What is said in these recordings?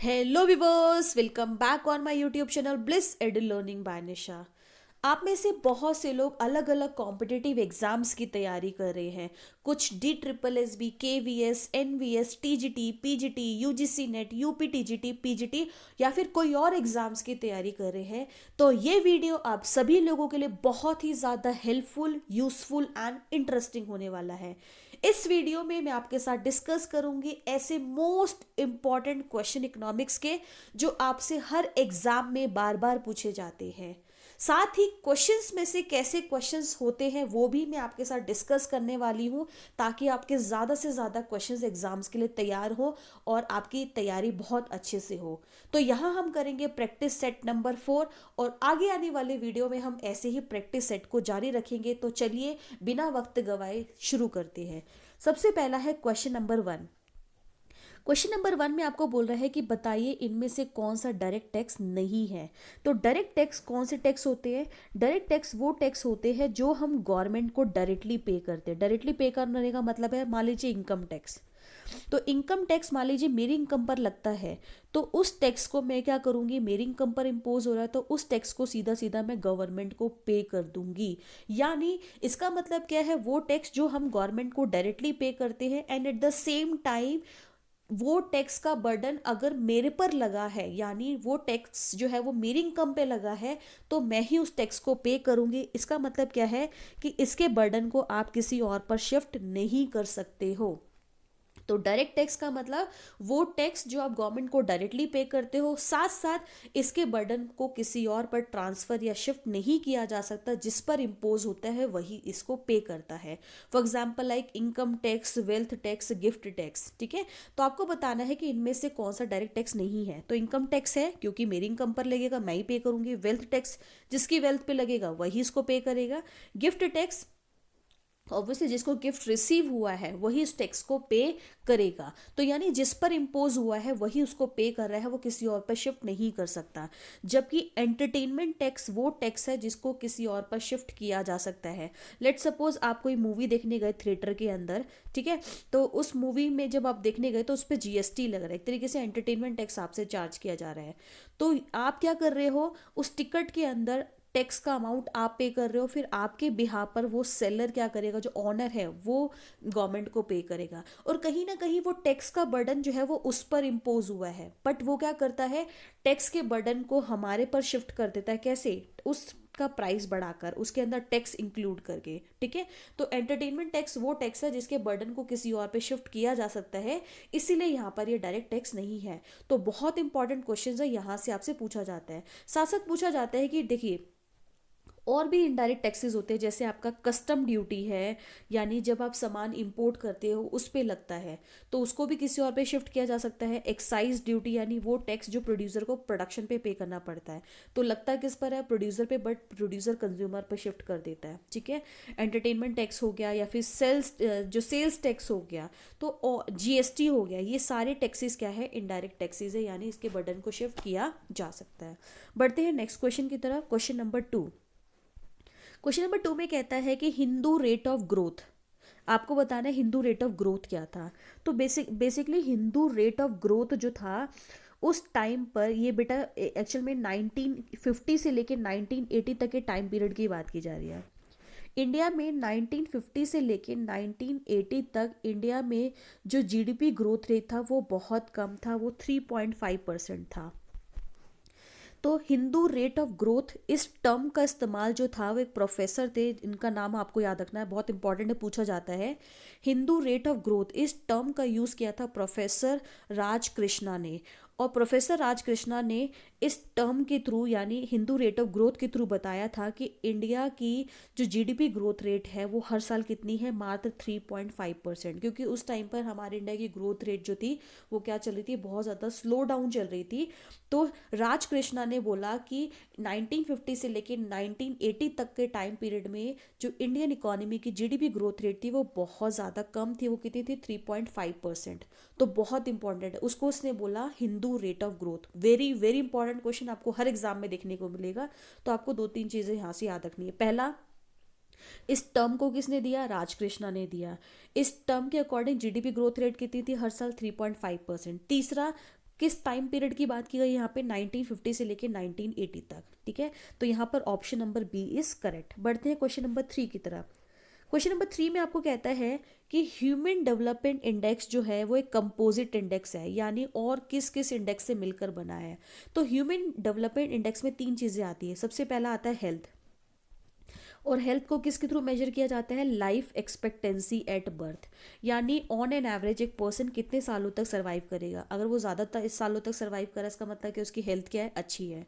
Hello viewers, welcome back on my YouTube channel Bliss Edu Learning by Nisha. आप में से बहुत से लोग अलग अलग कॉम्पिटिटिव एग्जाम्स की तैयारी कर रहे हैं। कुछ DSSB, KVS, NVS, TGT, PGT, UGC net, UP TGT, PGT या फिर कोई और एग्जाम्स की तैयारी कर रहे हैं। तो ये वीडियो आप सभी लोगों के लिए बहुत ही ज़्यादा हेल्पफुल, यूजफुल एंड इंटरेस्टिंग होने वाला है। इस वीडियो में मैं आपके साथ डिस्कस करूंगी ऐसे मोस्ट इंपॉर्टेंट क्वेश्चन इकोनॉमिक्स के जो आपसे हर एग्जाम में बार बार पूछे जाते हैं। साथ ही क्वेश्चंस में से कैसे क्वेश्चंस होते हैं वो भी मैं आपके साथ डिस्कस करने वाली हूं, ताकि आपके ज़्यादा से ज़्यादा क्वेश्चंस एग्जाम्स के लिए तैयार हो और आपकी तैयारी बहुत अच्छे से हो। तो यहाँ हम करेंगे प्रैक्टिस सेट नंबर 4 और आगे आने वाले वीडियो में हम ऐसे ही प्रैक्टिस सेट को जारी रखेंगे। तो चलिए बिना वक्त गवाए शुरू करते हैं। सबसे पहला है क्वेश्चन नंबर 1। क्वेश्चन नंबर 1 में आपको बोल रहा है कि बताइए इनमें से कौन सा डायरेक्ट टैक्स नहीं है। तो डायरेक्ट टैक्स कौन से टैक्स होते हैं? डायरेक्ट टैक्स वो टैक्स होते हैं जो हम गवर्नमेंट को डायरेक्टली पे करते हैं। डायरेक्टली पे करने का मतलब है, मान लीजिए इनकम टैक्स। तो इनकम टैक्स मान लीजिए मेरी इनकम पर लगता है, तो उस टैक्स को मैं क्या करूंगी, मेरी इनकम पर इम्पोज हो रहा है तो उस टैक्स को सीधा सीधा मैं गवर्नमेंट को पे कर दूंगी। यानी इसका मतलब क्या है, वो टैक्स जो हम गवर्नमेंट को डायरेक्टली पे करते हैं and at the same time वो टैक्स का बर्डन अगर मेरे पर लगा है, यानी वो टैक्स जो है वो मेरी इनकम पे लगा है, तो मैं ही उस टैक्स को पे करूंगी। इसका मतलब क्या है कि इसके बर्डन को आप किसी और पर शिफ्ट नहीं कर सकते हो। तो डायरेक्ट टैक्स का मतलब वो टैक्स जो आप गवर्नमेंट को डायरेक्टली पे करते हो, साथ साथ इसके बर्डन को किसी और पर ट्रांसफर या शिफ्ट नहीं किया जा सकता। जिस पर इम्पोज होता है वही इसको पे करता है। For example like income tax, wealth tax, gift tax. ठीक है, तो आपको बताना है कि इनमें से कौन सा डायरेक्ट टैक्स नहीं है। तो इनकम टैक्स है क्योंकि मेरी इनकम पर लगेगा, मैं ही पे करूंगी। वेल्थ टैक्स जिसकी वेल्थ पे लगेगा वही इसको पे करेगा। गिफ्ट टैक्स ऑब्वियसली जिसको गिफ्ट रिसीव हुआ है वही इस टैक्स को पे करेगा। तो यानी जिस पर इम्पोज हुआ है वही उसको पे कर रहा है, वो किसी और पर शिफ्ट नहीं कर सकता। जबकि एंटरटेनमेंट टैक्स वो टैक्स है जिसको किसी और पर शिफ्ट किया जा सकता है। लेट सपोज आप कोई मूवी देखने गए थिएटर के अंदर, ठीक है, तो उस मूवी में जब आप देखने गए तो उस पर GST लग रहा है, एक तरीके से एंटरटेनमेंट टैक्स आपसे चार्ज किया जा रहा है। तो आप क्या कर रहे हो, उस टिकट के अंदर टैक्स का अमाउंट आप पे कर रहे हो, फिर आपके बिहाफ पर वो सेलर क्या करेगा, जो ऑनर है वो गवर्नमेंट को पे करेगा। और कहीं ना कहीं वो टैक्स का बर्डन जो है वो उस पर इम्पोज हुआ है, बट वो क्या करता है, टैक्स के बर्डन को हमारे पर शिफ्ट कर देता है। कैसे? उस का प्राइस बढ़ाकर, उसके अंदर टैक्स इंक्लूड करके। ठीक है, तो एंटरटेनमेंट टैक्स वो टैक्स है जिसके बर्डन को किसी और पे शिफ्ट किया जा सकता है, इसीलिए यहाँ पर ये डायरेक्ट टैक्स नहीं है। तो बहुत इंपॉर्टेंट क्वेश्चन है, यहाँ से आपसे पूछा जाता है। साथ साथ पूछा जाता है कि देखिए और भी इनडायरेक्ट टैक्सेस होते हैं, जैसे आपका कस्टम ड्यूटी है, यानी जब आप सामान इंपोर्ट करते हो उस पे लगता है तो उसको भी किसी और पे शिफ्ट किया जा सकता है। एक्साइज ड्यूटी यानी वो टैक्स जो प्रोड्यूसर को प्रोडक्शन पे करना पड़ता है, तो लगता किस पर है, प्रोड्यूसर पे, बट प्रोड्यूसर कंज्यूमर पर शिफ्ट कर देता है। ठीक है, एंटरटेनमेंट टैक्स हो गया या फिर सेल्स जो सेल्स टैक्स हो गया, तो GST हो गया। ये सारे टैक्सेस क्या है, इनडायरेक्ट टैक्सेस है, यानी इसके बर्डन को शिफ्ट किया जा सकता है। बढ़ते हैं नेक्स्ट क्वेश्चन की तरफ। Question number 2। क्वेश्चन नंबर 2 में कहता है कि हिंदू रेट ऑफ ग्रोथ, आपको बताना है हिंदू रेट ऑफ ग्रोथ क्या था। तो basically Hindu rate of growth जो था उस टाइम पर, ये बेटा एक्चुअल में 1950 से लेकर 1980 तक के टाइम पीरियड की बात की जा रही है। इंडिया में 1950 से लेकर 1980 तक इंडिया में जो GDP ग्रोथ रेट था वो बहुत कम था, वो 3.5% था। तो हिंदू रेट ऑफ ग्रोथ, इस टर्म का इस्तेमाल जो था वो एक प्रोफेसर थे, इनका नाम आपको याद रखना है, बहुत इंपॉर्टेंट है, पूछा जाता है। हिंदू रेट ऑफ ग्रोथ, इस टर्म का यूज़ किया था प्रोफेसर राज कृष्णा ने। और प्रोफेसर राज कृष्णा ने इस टर्म के थ्रू, यानी हिंदू रेट ऑफ ग्रोथ के थ्रू बताया था कि इंडिया की जो GDP ग्रोथ रेट है वो हर साल कितनी है, मात्र 3.5%। क्योंकि उस टाइम पर हमारे इंडिया की ग्रोथ रेट जो थी वो क्या चल रही थी, बहुत ज़्यादा स्लो डाउन चल रही थी। तो राज कृष्णा ने बोला कि 1950 से लेकर 1980 तक के टाइम पीरियड में जो इंडियन इकोनॉमी की GDP ग्रोथ रेट थी वो बहुत ज़्यादा कम थी, वो कितनी थी, 3.5%। तो बहुत इंपॉर्टेंट है, उसको उसने बोला Hindu rate of growth. Very very important question आपको हर एग्जाम में देखने को मिलेगा। तो आपको दो तीन चीज़ें यहाँ से याद रखनी है। पहला, इस टर्म को किसने दिया, राज कृष्णा ने दिया। इस टर्म के अकॉर्डिंग GDP ग्रोथ रेट कितनी थी, हर साल 3.5%। तीसरा, किस टाइम पीरियड की बात की गई यहाँ पे 1950 से लेके 1980 तक, ठीक है। तो यहाँ पर option number B is correct. बढ़ते हैं क्वेश्चन नंबर 3 की तरफ। क्वेश्चन नंबर 3 में आपको कहता है कि ह्यूमन डेवलपमेंट इंडेक्स जो है वो एक कंपोजिट इंडेक्स है, यानी और किस किस इंडेक्स से मिलकर बना है। तो ह्यूमन डेवलपमेंट इंडेक्स में 3 चीज़ें आती है। सबसे पहला आता है हेल्थ, और हेल्थ को किसके थ्रू मेजर किया जाता है, लाइफ एक्सपेक्टेंसी एट बर्थ, यानी ऑन एन एवरेज एक पर्सन कितने सालों तक सर्वाइव करेगा। अगर वो ज़्यादातर इस सालों तक सर्वाइव करे, इसका मतलब कि उसकी हेल्थ क्या है, अच्छी है।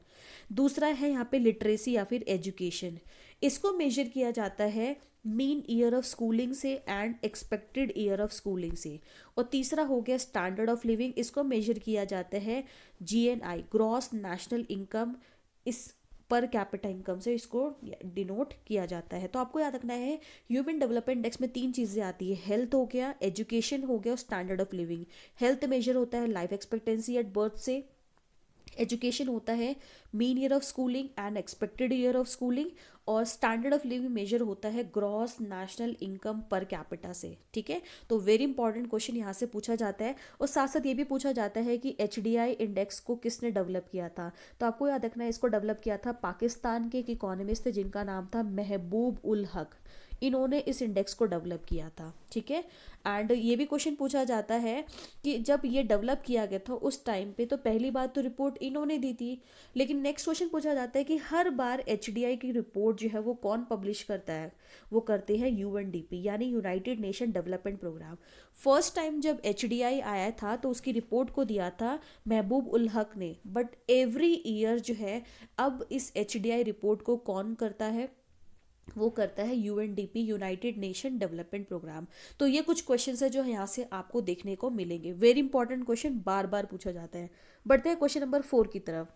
दूसरा है यहाँ पे लिटरेसी या फिर एजुकेशन, इसको मेजर किया जाता है मीन ईयर ऑफ स्कूलिंग से and expected year of schooling से। और तीसरा हो गया स्टैंडर्ड ऑफ लिविंग, इसको मेजर किया जाता है जीएनआई, ग्रॉस नेशनल इनकम, इस पर कैपिटा इनकम से इसको डिनोट किया जाता है। तो आपको याद रखना है ह्यूमन डेवलपमेंट इंडेक्स में 3 चीज़ें आती है, हेल्थ हो गया, एजुकेशन हो गया और standard of living. Health measure होता है लाइफ एक्सपेक्टेंसी एट बर्थ से, एजुकेशन होता है mean year of schooling and expected year of schooling, और स्टैंडर्ड ऑफ लिविंग मेजर होता है gross national income per capita से, ठीक है। तो वेरी इंपॉर्टेंट क्वेश्चन यहाँ से पूछा जाता है। और साथ साथ ये भी पूछा जाता है कि एचडीआई इंडेक्स को किसने डेवलप किया था। तो आपको याद रखना है इसको डेवलप किया था पाकिस्तान के एक इकोनॉमिस्ट थे जिनका नाम था महबूब उल हक, इन्होंने इस इंडेक्स को डेवलप किया था, ठीक है। एंड ये भी क्वेश्चन पूछा जाता है कि जब ये डेवलप किया गया था उस टाइम पे, तो पहली बात तो रिपोर्ट इन्होंने दी थी, लेकिन नेक्स्ट क्वेश्चन पूछा जाता है कि हर बार एचडीआई की रिपोर्ट जो है वो कौन पब्लिश करता है, वो करते हैं यूएनडीपी यानी United Nation Development Programme. First time जब एचडीआई आया था तो उसकी रिपोर्ट को दिया था महबूब उल हक ने, बट एवरी ईयर जो है अब इस एचडीआई रिपोर्ट को कौन करता है, वो करता है UNDP, United Nation Development Programme. तो ये कुछ क्वेश्चंस है जो यहाँ से आपको देखने को मिलेंगे, वेरी इंपॉर्टेंट क्वेश्चन, बार बार पूछा जाता है। बढ़ते हैं क्वेश्चन नंबर 4 की तरफ।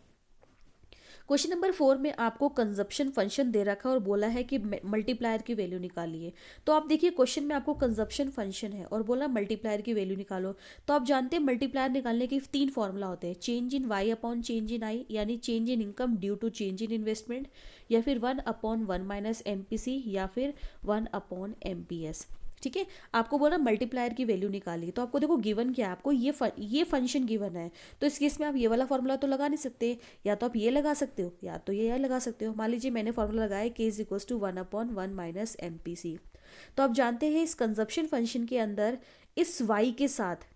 क्वेश्चन नंबर 4 में आपको कंजप्शन फंक्शन दे रखा है और बोला है कि मल्टीप्लायर की वैल्यू निकालिए। तो आप देखिए क्वेश्चन में आपको कंजप्शन फंक्शन है और बोला मल्टीप्लायर की वैल्यू निकालो। तो आप जानते हैं मल्टीप्लायर निकालने के 3 फॉर्मूला होते हैं, change in Y upon change in I, यानी change in income due to change in investment, या फिर 1/1 माइनस एमपीसी, या फिर 1/एमपीएस, ठीक है। आपको बोला मल्टीप्लायर की वैल्यू निकाली, तो आपको देखो गिवन क्या है, आपको ये फंक्शन गिवन है। तो इस केस में आप ये वाला फॉर्मूला तो लगा नहीं सकते, या तो आप ये लगा सकते हो या तो ये लगा सकते हो। मान लीजिए मैंने फॉर्मूला लगाया k is equals to 1/1 minus MPC. तो आप जानते हैं इस कंजप्शन फंक्शन के अंदर इस y के साथ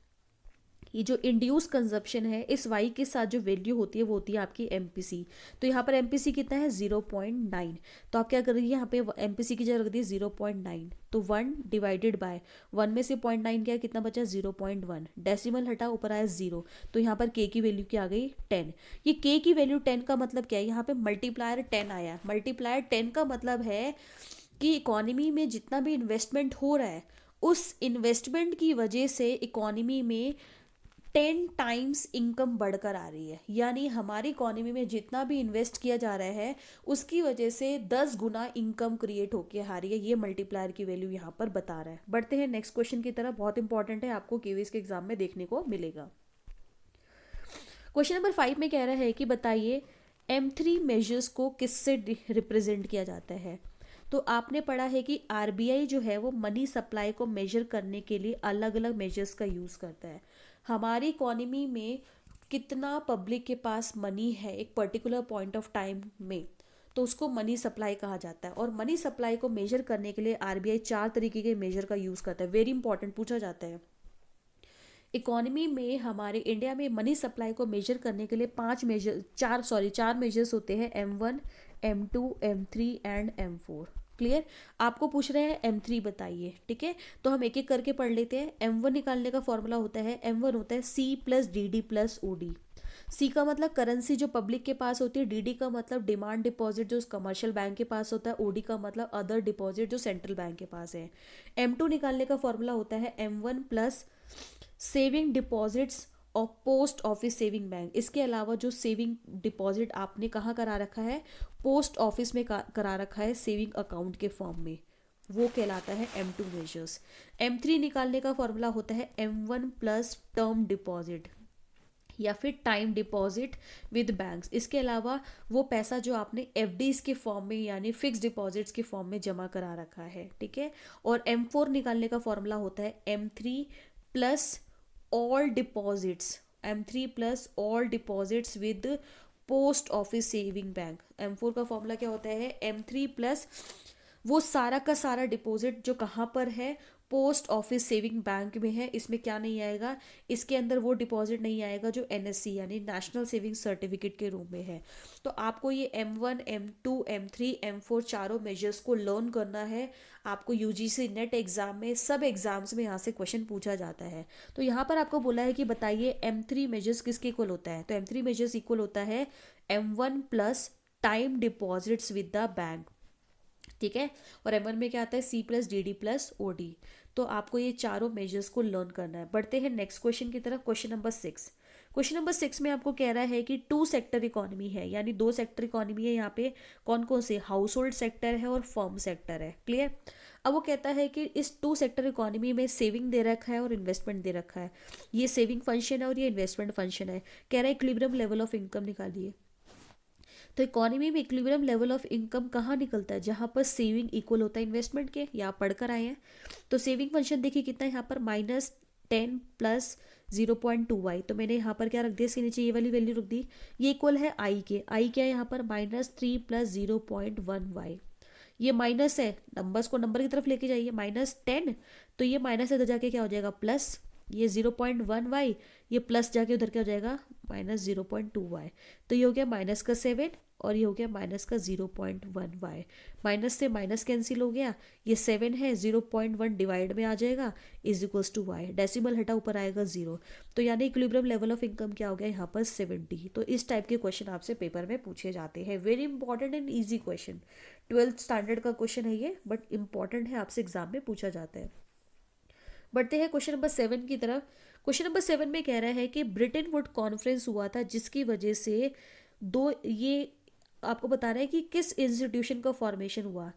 ये जो इंड्यूस कंजप्शन है, इस y के साथ जो वैल्यू होती है वो होती है आपकी एमपीसी। तो यहाँ पर एमपीसी कितना है 0.9। तो आप क्या कर रही है यहाँ पे एमपीसी की जगह रख दी 0.9, तो 1 डिवाइडेड बाय 1 में से 0.9 क्या है, कितना बचा 0.1, डेसिमल हटा ऊपर आया 0। तो यहाँ पर k की वैल्यू क्या आ गई 10। ये k की वैल्यू 10 का मतलब क्या है, यहाँ पे मल्टीप्लायर 10 आया। मल्टीप्लायर 10 का मतलब है कि इकोनॉमी में जितना भी इन्वेस्टमेंट हो रहा है उस इन्वेस्टमेंट की वजह से इकोनॉमी में 10 टाइम्स इनकम बढ़कर आ रही है, यानी हमारी इकोनॉमी में जितना भी इन्वेस्ट किया जा रहा है उसकी वजह से 10 गुना इनकम क्रिएट होके आ रही है। ये मल्टीप्लायर की वैल्यू यहाँ पर बता रहा है। बढ़ते हैं नेक्स्ट क्वेश्चन की तरफ, बहुत इंपॉर्टेंट है, आपको केवीएस के एग्जाम में देखने को मिलेगा। क्वेश्चन नंबर 5 में कह रहा है कि बताइए M3 मेजर्स को किससे रिप्रेजेंट किया जाता है। तो आपने पढ़ा है कि आरबीआई जो है वो मनी सप्लाई को मेजर करने के लिए अलग अलग मेजर्स का यूज़ करता है। हमारी इकोनॉमी में कितना पब्लिक के पास मनी है एक पर्टिकुलर पॉइंट ऑफ टाइम में, तो उसको मनी सप्लाई कहा जाता है। और मनी सप्लाई को मेजर करने के लिए आरबीआई 4 तरीके के मेजर का यूज़ करता है, वेरी इंपॉर्टेंट पूछा जाता है। इकोनॉमी में हमारे इंडिया में मनी सप्लाई को मेजर करने के लिए चार मेजर्स होते हैं, M1, M2, M3 and M4। Clear, आपको पूछ रहे हैं M3 बताइए, ठीक है। तो हम एक एक करके पढ़ लेते हैं। M1 निकालने का फॉर्मूला होता है, M1 होता है C plus DD plus OD। सी का मतलब करेंसी जो पब्लिक के पास होती है, डीडी का मतलब डिमांड डिपॉजिट जो कमर्शियल बैंक के पास होता है, ओडी का मतलब अदर डिपॉजिट जो सेंट्रल बैंक के पास है। M2 निकालने का फॉर्मूला होता है M1 प्लस सेविंग डिपॉजिट्स और पोस्ट ऑफिस सेविंग बैंक। इसके अलावा जो सेविंग डिपॉजिट आपने कहाँ करा रखा है, पोस्ट ऑफिस में करा रखा है सेविंग अकाउंट के फॉर्म में, वो कहलाता है M2 मेजर्स। M3 निकालने का फॉर्मूला होता है M1 प्लस टर्म डिपॉजिट या फिर टाइम डिपॉजिट विद बैंक्स। इसके अलावा वो पैसा जो आपने एफडीज के फॉर्म में यानी फिक्स डिपॉजिट्स के फॉर्म में जमा करा रखा है, ठीक है। और M4 निकालने का फॉर्मूला होता है M3 plus all deposits M3 plus all deposits with post office saving bank. M4 का फॉर्मूला क्या होता है, M3 प्लस वो सारा का सारा डिपॉजिट जो कहाँ पर है, पोस्ट ऑफिस सेविंग बैंक में है। इसमें क्या नहीं आएगा, इसके अंदर वो डिपॉजिट नहीं आएगा जो NSC यानी नेशनल सेविंग सर्टिफिकेट के रूप में है। तो आपको ये M1 M2 M3 M4 चारों मेजर्स को लर्न करना है। आपको UGC नेट एग्जाम में, सब एग्जाम्स में यहाँ से क्वेश्चन पूछा जाता है। तो यहाँ पर आपको बोला है कि बताइए M3 मेजर्स किसके इक्वल होता है, तो M3 मेजर्स इक्वल होता है M1 plus time deposits with the bank, ठीक है। और M1 में क्या आता है, C plus DD plus OD। तो आपको ये चारों मेजर्स को लर्न करना है। बढ़ते हैं नेक्स्ट क्वेश्चन की तरफ, क्वेश्चन नंबर 6। क्वेश्चन नंबर 6 में आपको कह रहा है कि 2 सेक्टर इकोनॉमी है, यानी 2 सेक्टर इकोनॉमी है। यहाँ पे कौन कौन से, हाउस होल्ड सेक्टर है और फर्म सेक्टर है, क्लियर। अब वो कहता है कि इस 2 सेक्टर इकोनॉमी में सेविंग दे रखा है और इन्वेस्टमेंट दे रखा है। ये सेविंग फंक्शन है और ये इन्वेस्टमेंट फंक्शन है। कह रहा है इक्विलिब्रियम लेवल ऑफ इनकम निकालिए। तो इकोनॉमी में इक्विलिब्रियम लेवल ऑफ इनकम कहाँ निकलता है, जहाँ पर सेविंग इक्वल होता है इन्वेस्टमेंट के, या आप पढ़कर आए हैं। तो सेविंग फंक्शन देखिए कितना है यहाँ पर, -10 प्लस 0.2y। तो मैंने यहाँ पर क्या रख दिया, इसके नीचे ये वाली वैल्यू रख दी। ये इक्वल है आई के, आई क्या है यहाँ पर, -3 प्लस 0.1y। ये माइनस है, नंबर्स को नंबर की तरफ लेके जाइए, -10, तो ये माइनस इधर जाके क्या हो जाएगा प्लस, ये 0.1y, ये प्लस जाके उधर क्या हो जाएगा -0.2y। तो ये हो गया माइनस का 7 और ये हो गया माइनस का 0.1y। माइनस से माइनस कैंसिल हो गया, ये 7 है, 0.1 डिवाइड में आ जाएगा, is equals to y। Decimal हटा ऊपर आएगा 0। तो यानी इक्विलिब्रियम लेवल ऑफ इनकम क्या हो गया यहाँ पर 70। तो इस टाइप के क्वेश्चन आपसे पेपर में पूछे जाते हैं। Very important and easy question, 12th standard का क्वेश्चन है ये, बट इंपॉर्टेंट है, आपसे एग्जाम में पूछा जाता है। बढ़ते हैं क्वेश्चन नंबर 7 की तरफ। क्वेश्चन नंबर 7 में कह रहा है कि ब्रिटेन वुड कॉन्फ्रेंस हुआ था, जिसकी वजह से ये आपको बता रहा है कि किस इंस्टीट्यूशन का फॉर्मेशन हुआ।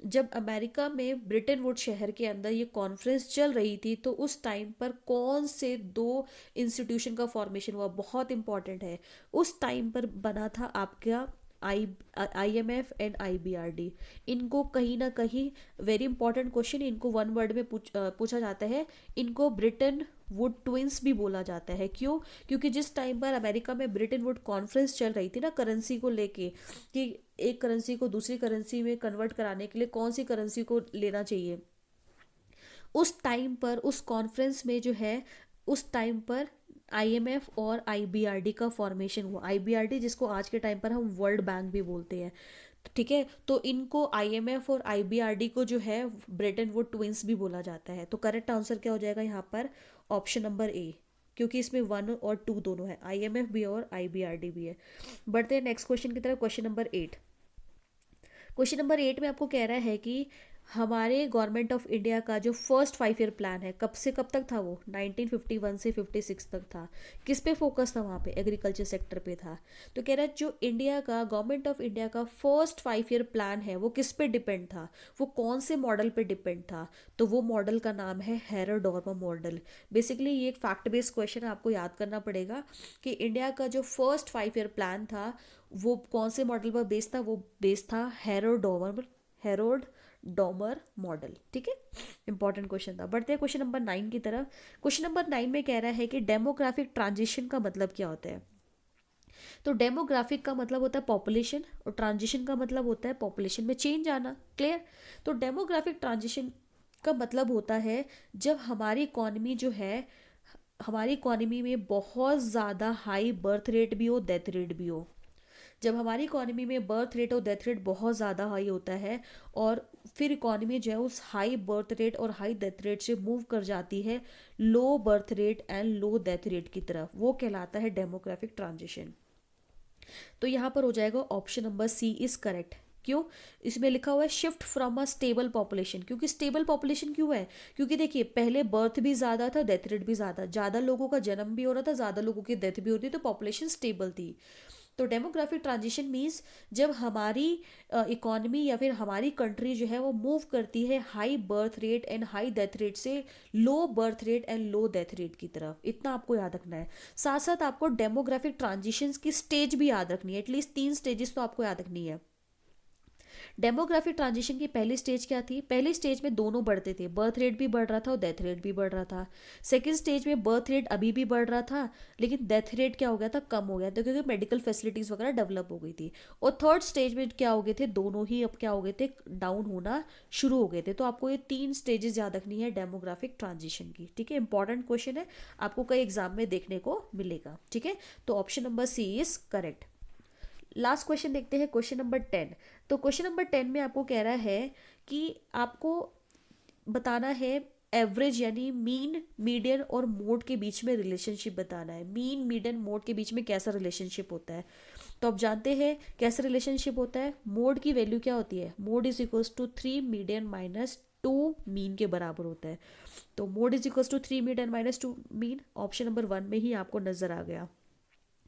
जब अमेरिका में ब्रिटेन वुड शहर के अंदर ये कॉन्फ्रेंस चल रही थी, तो उस टाइम पर कौन से 2 इंस्टीट्यूशन का फॉर्मेशन हुआ, बहुत इंपॉर्टेंट है। उस टाइम पर बना था आपका IMF एंड IBRD। इनको कहीं ना कहीं, वेरी इंपॉर्टेंट क्वेश्चन, इनको 1 वर्ड में पूछा जाता है। इनको ब्रिटेन वुड ट्विंस भी बोला जाता है। क्यों, क्योंकि जिस टाइम पर अमेरिका में ब्रिटेन वुड कॉन्फ्रेंस चल रही थी ना, करेंसी को लेके, कि एक करेंसी को दूसरी करेंसी में कन्वर्ट कराने के लिए कौन सी करेंसी को लेना चाहिए, उस टाइम पर उस कॉन्फ्रेंस में जो है, उस टाइम पर IMF और IBRD का फॉर्मेशन हुआ। IBRD जिसको आज के टाइम पर हम वर्ल्ड बैंक भी बोलते हैं, ठीक है। तो इनको IMF और IBRD को जो है ब्रिटेन वुड ट्विंस भी बोला जाता है। तो करेक्ट आंसर क्या हो जाएगा यहाँ पर, ऑप्शन नंबर A, क्योंकि इसमें 1 और 2 दोनों है, IMF भी और IBRD भी है। बढ़ते हैं नेक्स्ट क्वेश्चन की तरफ, क्वेश्चन नंबर 8। क्वेश्चन नंबर 8 में आपको कह रहा है कि हमारे गवर्नमेंट ऑफ इंडिया का जो फर्स्ट 5 ईयर प्लान है, कब से कब तक था वो, 1951 से 56 तक था। किस पे फोकस था वहाँ पे, एग्रीकल्चर सेक्टर पे था। तो कह रहा है जो इंडिया का, गवर्नमेंट ऑफ इंडिया का फर्स्ट 5 ईयर प्लान है, वो किस पे डिपेंड था, वो कौन से मॉडल पे डिपेंड था। तो वो मॉडल का नाम है हेरोडोर्मा मॉडल। बेसिकली ये एक फैक्ट बेस्ड क्वेश्चन आपको याद करना पड़ेगा कि इंडिया का जो फर्स्ट 5 ईयर प्लान था वो कौन से मॉडल पर बेस्ड था, वो बेस्ड था हेरोडोमर मॉडल, ठीक है। इंपॉर्टेंट क्वेश्चन था। बढ़ते हैं क्वेश्चन नंबर 9 की तरफ। क्वेश्चन नंबर 9 में कह रहा है कि डेमोग्राफिक ट्रांजिशन का मतलब क्या होता है। तो डेमोग्राफिक का मतलब होता है पॉपुलेशन, और ट्रांजिशन का मतलब होता है पॉपुलेशन में चेंज आना, क्लियर। तो डेमोग्राफिक ट्रांजिशन का मतलब होता है जब हमारी इकॉनमी जो है, हमारी इकॉनमी में बहुत ज़्यादा हाई बर्थ रेट भी हो, डेथ रेट भी हो। जब हमारी इकॉनमी में बर्थ रेट और डेथ रेट बहुत ज़्यादा हाई होता है, और फिर इकॉनमी जो है उस हाई बर्थ रेट और हाई डेथ रेट से मूव कर जाती है लो birth rate and low death rate की तरफ, वो कहलाता है डेमोग्राफिक ट्रांजिशन। तो यहाँ पर हो जाएगा option number C is correct. क्यों, इसमें लिखा हुआ है shift from a stable population. क्योंकि स्टेबल पॉपुलेशन क्यों है, क्योंकि देखिए पहले बर्थ भी ज़्यादा था, डेथ रेट भी ज़्यादा लोगों का जन्म भी हो रहा था, ज़्यादा लोगों की डेथ भी हो रही थी, तो पॉपुलेशन स्टेबल थी। तो डेमोग्राफिक ट्रांजिशन मीन्स जब हमारी इकॉनमी या फिर हमारी कंट्री जो है वो मूव करती है high birth rate and high death rate से low birth rate and low death rate की तरफ। इतना आपको याद रखना है। साथ साथ आपको डेमोग्राफिक ट्रांजिशंस की स्टेज भी याद रखनी है, एटलीस्ट 3 स्टेजेस तो आपको याद रखनी है। डेमोग्राफिक ट्रांजिशन की पहली स्टेज क्या थी? पहली स्टेज में दोनों बढ़ते थे, बर्थ रेट भी बढ़ रहा था और डेथ रेट भी बढ़ रहा था। सेकेंड स्टेज में बर्थ रेट अभी भी बढ़ रहा था, लेकिन डेथ रेट क्या हो गया था? कम हो गया था, क्योंकि मेडिकल फैसिलिटीज वगैरह डेवलप हो गई थी। और थर्ड स्टेज में क्या हो गए थे? दोनों ही अब क्या हो गए थे? डाउन होना शुरू हो गए थे। तो आपको ये 3 स्टेजेस याद रखनी है डेमोग्राफिक ट्रांजिशन की, ठीक है? इंपॉर्टेंट क्वेश्चन है, आपको कई एग्जाम में देखने को मिलेगा, ठीक है? तो option number C is correct. Last question देखते हैं, क्वेश्चन नंबर 10। तो क्वेश्चन नंबर 10 में आपको कह रहा है कि आपको बताना है एवरेज यानी मीन, मीडियन और मोड के बीच में रिलेशनशिप बताना है। मीन, मीडियन, मोड के बीच में कैसा रिलेशनशिप होता है? तो आप जानते हैं कैसा रिलेशनशिप होता है। मोड की वैल्यू क्या होती है? Mode is equals to 3 median minus 2 mean के बराबर होता है। तो mode is equals to 3 median minus 2 mean option number 1 में ही आपको नजर आ गया।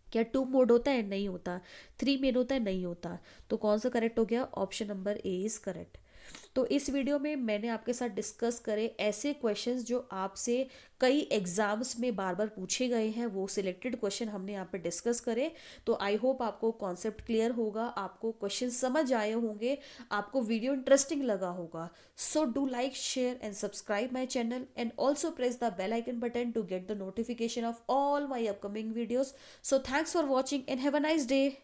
क्या 2 मोड होता है? नहीं होता। 3 मेन होता है? नहीं होता। तो कौन सा करेक्ट हो गया? Option number A is correct. तो इस वीडियो में मैंने आपके साथ डिस्कस करे ऐसे क्वेश्चंस जो आपसे कई एग्जाम्स में बार बार पूछे गए हैं, वो सिलेक्टेड क्वेश्चन हमने यहाँ पे डिस्कस करे। तो आई होप आपको कॉन्सेप्ट क्लियर होगा, आपको क्वेश्चन समझ आए होंगे, आपको वीडियो इंटरेस्टिंग लगा होगा। So do like, share and subscribe my channel and also press the bell icon button to get the notification of all my upcoming videos. So thanks for watching and have a nice day.